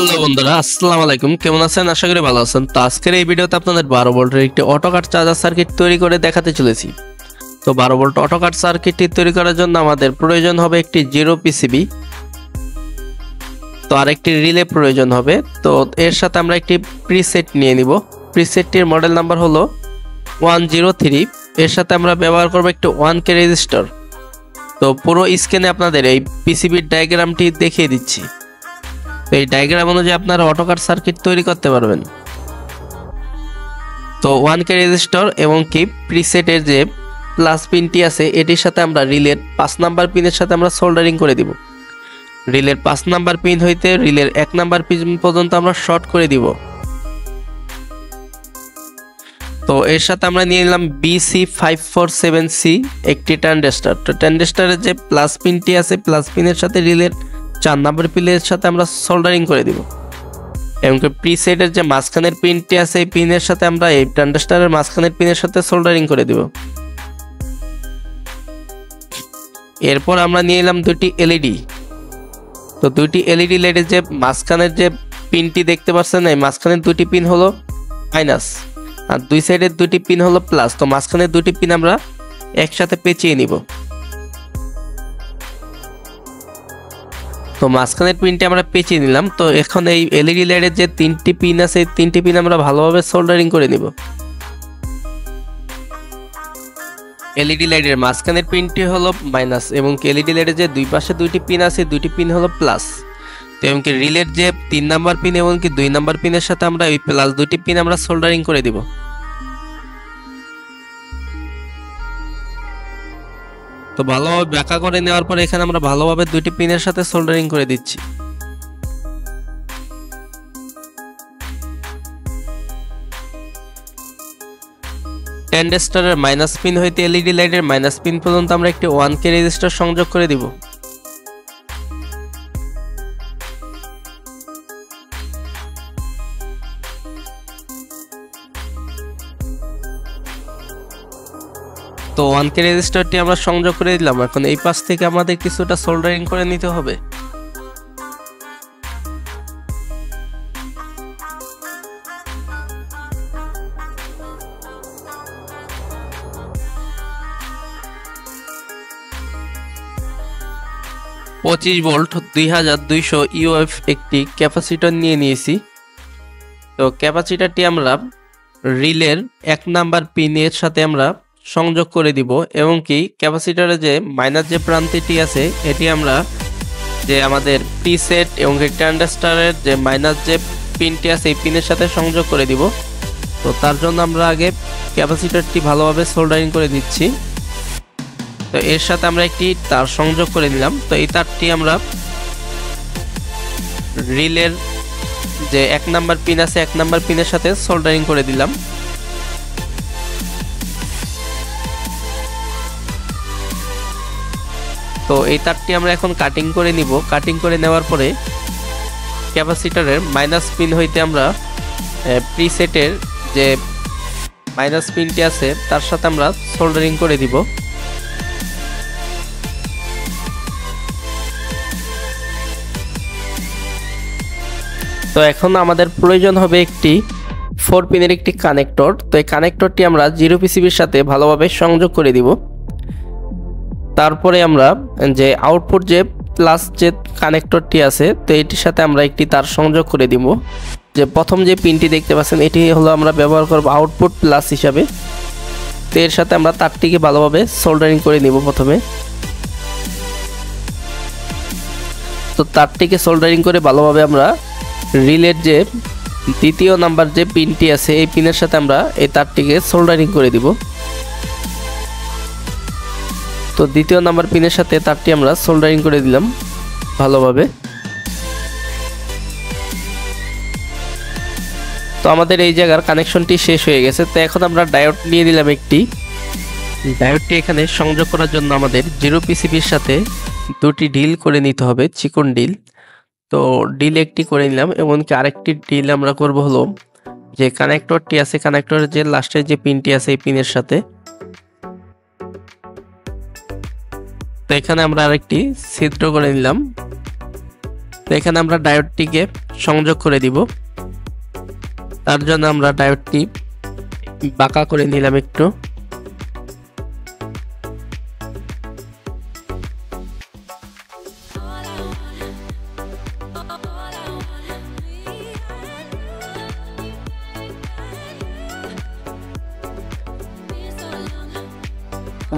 Hello বন্ধুরা, আসসালামু আলাইকুম। কেমন আছেন? আশা করি ভালো আছেন। তো আজকের এই ভিডিওতে আপনাদের 12 ভোল্টের একটি অটো কাট চার্জার সার্কিট তৈরি করে দেখাতে চলেছি। তো 12 ভোল্ট অটো কাট সার্কিটটি তৈরি করার জন্য আমাদের প্রয়োজন হবে একটি জিরো পিসিবি, তো আরেকটি রিলে প্রয়োজন হবে। তো এর সাথে আমরা একটি প্রিসেট নিয়ে নিব। প্রিসেটটির মডেল নাম্বার হলো 103। এর সাথে আমরা ব্যবহার করব একটি 1K রেজিস্টার। তো পুরো স্ক্রিনে আপনাদের এই পিসিবির ডায়াগ্রামটি দেখিয়ে দিচ্ছি। তো এই ডায়াগ্রাম অনুযায়ী আপনারা অটোকাট সার্কিট তৈরি করতে পারবেন। তো 1K রেজিস্টার এবং কি প্রিসেটের যে প্লাস পিনটি আছে এটির সাথে আমরা রিলের 5 নাম্বার পিনের সাথে আমরা সোল্ডারিং করে দিব। রিলের 5 নাম্বার পিন হইতে রিলের 1 নাম্বার পিন পর্যন্ত আমরা শর্ট করে দিব। তো এর সাথে আমরা নিয়ে নিলাম BC547C একটি ট্রানজিস্টর। তো ট্রানজিস্টরের যে প্লাস পিনটি আছে প্লাস পিনের সাথে রিলের 4 নাম্বার পিনের সাথে আমরা সোল্ডারিং করে দিব। এবং প্রিসেটের যে মাঝখানের পিনটি আছে এই পিনের সাথে আমরা এই ট্রানজিস্টরের মাঝখানের পিনের সাথে সোল্ডারিং করে দিব। এরপর আমরা নিয়ে নিলাম দুটি এলইডি। তো দুইটি এলইডি লাইটের যে মাঝখানের যে পিনটি দেখতে পাচ্ছেন এই মাঝখানের দুটি পিন হলো মাইনাস আর দুই সাইডের দুটি পিন হলো প্লাস। তো মাঝখানের দুটি পিন আমরা একসাথে পেঁচিয়ে নিব। তো মাঝখানের পিনটি আমরা পেঁচিয়ে নিলাম। তো এখন এই এলইডি লাইটের যে 3টি পিন আছে এই 3টি পিন আমরা ভালোভাবে সোল্ডারিং করে নিব। এলইডি লাইটের মাঝখানের পিনটি হলো মাইনাস এবং এলইডি লাইটের যে দুই পাশে দুইটি পিন আছে দুইটি পিন হলো প্লাস। তো এবং কি রিলের যে 3 নাম্বার পিন এবং কি 2 নাম্বার পিনের সাথে আমরা এই প্লাস দুইটি পিন আমরা সোল্ডারিং করে দিব। তো ভালোভাবে ব্যাকা করে নেওয়ার পর এখানে আমরা ভালোভাবে দুইটি পিনের সাথে সোল্ডারিং করে দিচ্ছি। ট্রানজিস্টরের মাইনাস পিন হইতে এলইডি লাইটের মাইনাস পিন পর্যন্ত আমরা একটি 1K রেজিস্টার সংযোগ করে দিব। তো 1K রেজিস্টারটি আমরা সংযোগ করে দিলাম। এখন এই পাশ থেকে আমাদের কিছুটা সোল্ডারিং করে নিতে হবে। পঁচিশ ভোল্ট 2200 ইউএফ একটি ক্যাপাসিটর নিয়ে নিয়েছি। তো ক্যাপাসিটরটি আমরা রিলের 1 নাম্বার পিনের সাথে আমরা সংযোগ করে দিব এবং কি ক্যাপাসিটরের যে মাইনাস যে প্রান্তিটি আছে এটি আমরা যে আমাদের প্রিসেট এবং ট্রানজিস্টরের যে মাইনাস যে পিনটি আছে এই পিনের সাথে সংযোগ করে দিব। তো তার জন্য আমরা আগে ক্যাপাসিটরটি ভালোভাবে সোল্ডারিং করে দিচ্ছি। তো এর সাথে আমরা একটি তার সংযোগ করে নিলাম। তো এই তারটি আমরা রিলের যে 1 নাম্বার পিন আছে 1 নাম্বার পিনের সাথে সোল্ডারিং করে দিলাম। তো এই তারটি আমরা এখন কাটিং করে নিব। কাটিং করে নেওয়ার পরে ক্যাপাসিটরের মাইনাস পিন হইতে আমরা প্রিসেটের যে মাইনাস পিনটি আছে তার সাথে আমরা সোল্ডারিং করে দিব। তো এখন আমাদের প্রয়োজন হবে একটি 4 পিনের একটি কানেক্টর। তো এই কানেক্টরটি আমরা জিরো পিসিবির সাথে ভালোভাবে সংযোগ করে দিব। তারপরে আমরা যে আউটপুট যে প্লাস যে কানেক্টরটি আছে তো এটির সাথে আমরা একটি তার সংযোগ করে দিব। যে প্রথম যে পিনটি দেখতে পাচ্ছেন এটি হলো আমরা ব্যবহার করব আউটপুট প্লাস হিসাবে। তো এর সাথে আমরা তারটিকে ভালোভাবে সোল্ডারিং করে নিব প্রথমে। তো তারটিকে সোল্ডারিং করে ভালোভাবে আমরা রিলের যে 2য় নাম্বার যে পিনটি আছে এই পিনের সাথে আমরা এই তারটিকে সোল্ডারিং করে দিব। তো 2য় নাম্বার পিনের সাথে তারটি আমরা সোল্ডারিং করে দিলাম ভালোভাবে। তো আমাদের এই জায়গার কানেকশনটি শেষ হয়ে গেছে। তো এখন আমরা ডায়োড নিয়ে নিলাম একটি। ডায়োডটি এখানে সংযোগ করার জন্য আমাদের জিরো পিসিবির সাথে দুটি ডিল করে নিতে হবে, চিকন ডিল। তো ডিল একটি করে নিলাম এবং আরেকটি ডিল আমরা করব হলো যে কানেক্টরটি আছে কানেক্টরের যে লাস্টের যে পিনটি আছে এই পিনের সাথে। তো এখানে আমরা আরেকটি ছিদ্র করে নিলাম। তো এখানে আমরা ডায়োডটিকে সংযোগ করে দিব। তার জন্য আমরা ডায়োডটি বাঁকা করে নিলাম একটু।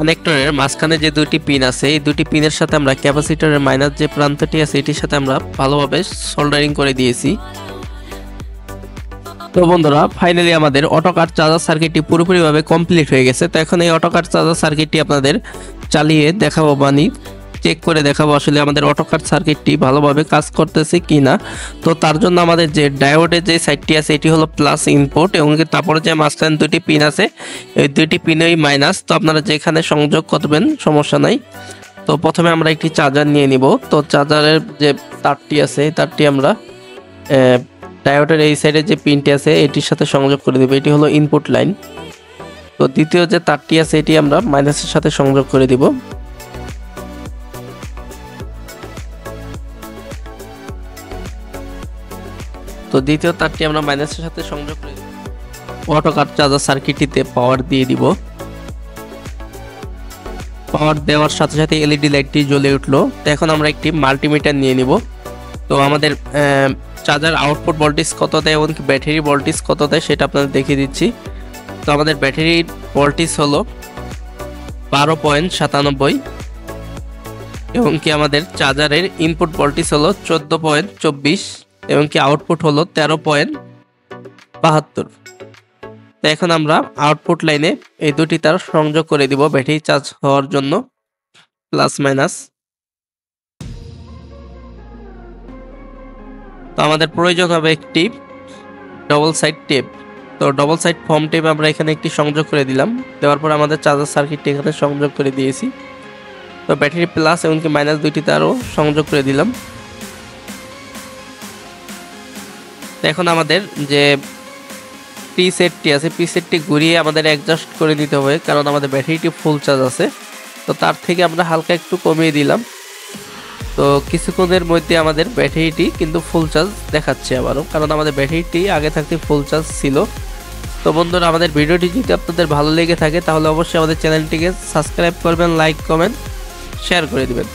কানেক্টরের মাঝখানে যে দুটি পিন আছে এই দুটি পিনের সাথে আমরা ক্যাপাসিটরের মাইনাস যে প্রান্তটি আছে এটির সাথে আমরা ভালোভাবে সোল্ডারিং করে দিয়েছি। তো বন্ধুরা ফাইনালি আমাদের অটোকার চার্জার সার্কিটটি পুরোপুরিভাবে কমপ্লিট হয়ে গেছে। তো এখন এই অটোকার চার্জার সার্কিটটি আপনাদের চালিয়ে দেখাবো, চেক করে দেখাবো আসলে আমাদের অটোকার সার্কিটটি ভালোভাবে কাজ করতেছে কিনা। তো তার জন্য আমাদের যে ডায়োডের যে সাইডটি আছে এটি হলো প্লাস ইনপুট এবং তারপরে যে মাঝখানে দুটি পিন আছে এই দুইটি পিনই মাইনাস। তো আপনারা যেখানে সংযোগ করবেন সমস্যা নাই। তো প্রথমে আমরা একটি চার্জার নিয়ে নিব। তো চার্জারের যে তারটি আছে এই তারটি আমরা ডায়োডের এই সাইডে যে পিনটি আছে এটির সাথে সংযোগ করে দেব। এটি হলো ইনপুট লাইন। তো দ্বিতীয় যে তারটি আছে এটি আমরা মাইনাসের সাথে সংযোগ করে দিব। তো দ্বিতীয় তারটি আমরা মাইনাসের সাথে সংযোগ করে দিব। অটোকার চার্জার সার্কিটটিতে পাওয়ার দিয়ে দিব। পাওয়ার দেওয়ার সাথে সাথে এলইডি লাইটটি জ্বলে উঠলো। তো এখন আমরা একটি মাল্টিমিটার নিয়ে নিব। তো আমাদের চার্জার আউটপুট ভোল্টেজ কত দেয় এবং ব্যাটারি ভোল্টেজ কত দেয় সেটা আপনাদের দেখিয়ে দিচ্ছি। তো আমাদের ব্যাটারির ভোল্টেজ হলো 12.97 এবং কি আমাদের চার্জারের ইনপুট ভোল্টেজ হলো 14.24 এবং কি আউটপুট হলো 13.72। তো এখন আমরা আউটপুট লাইনে এই দুটি তার সংযোগ করে দিব ব্যাটারি চার্জ হওয়ার জন্য প্লাস মাইনাস। তো আমাদের প্রয়োজন হবে একটি ডবল সাইড টেপ। তো ডবল সাইড ফর্ম টেপ আমরা এখানে একটি সংযোগ করে দিলাম। দেওয়ার পর আমাদের চার্জার সার্কিটটি এখানে সংযোগ করে দিয়েছি। তো ব্যাটারি প্লাস এবং কি মাইনাস দুইটি তারও সংযোগ করে দিলাম। এখন আমাদের যে প্রিসেটটি আছে প্রিসেটটি ঘুরিয়ে আমাদের অ্যাডজাস্ট করে নিতে হবে, কারণ আমাদের ব্যাটারিটি ফুল চার্জ আছে। তো তার থেকে আমরা হালকা একটু কমিয়ে দিলাম। তো কিছুক্ষণের মধ্যে আমাদের ব্যাটারিটি কিন্তু ফুল চার্জ দেখাচ্ছে আবারও, কারণ আমাদের ব্যাটারিটি আগে থাকতে ফুল চার্জ ছিল। তো বন্ধুরা আমাদের ভিডিওটি যদি আপনাদের ভালো লেগে থাকে তাহলে অবশ্যই আমাদের চ্যানেলটিকে সাবস্ক্রাইব করবেন, লাইক কমেন্ট শেয়ার করে দিবেন।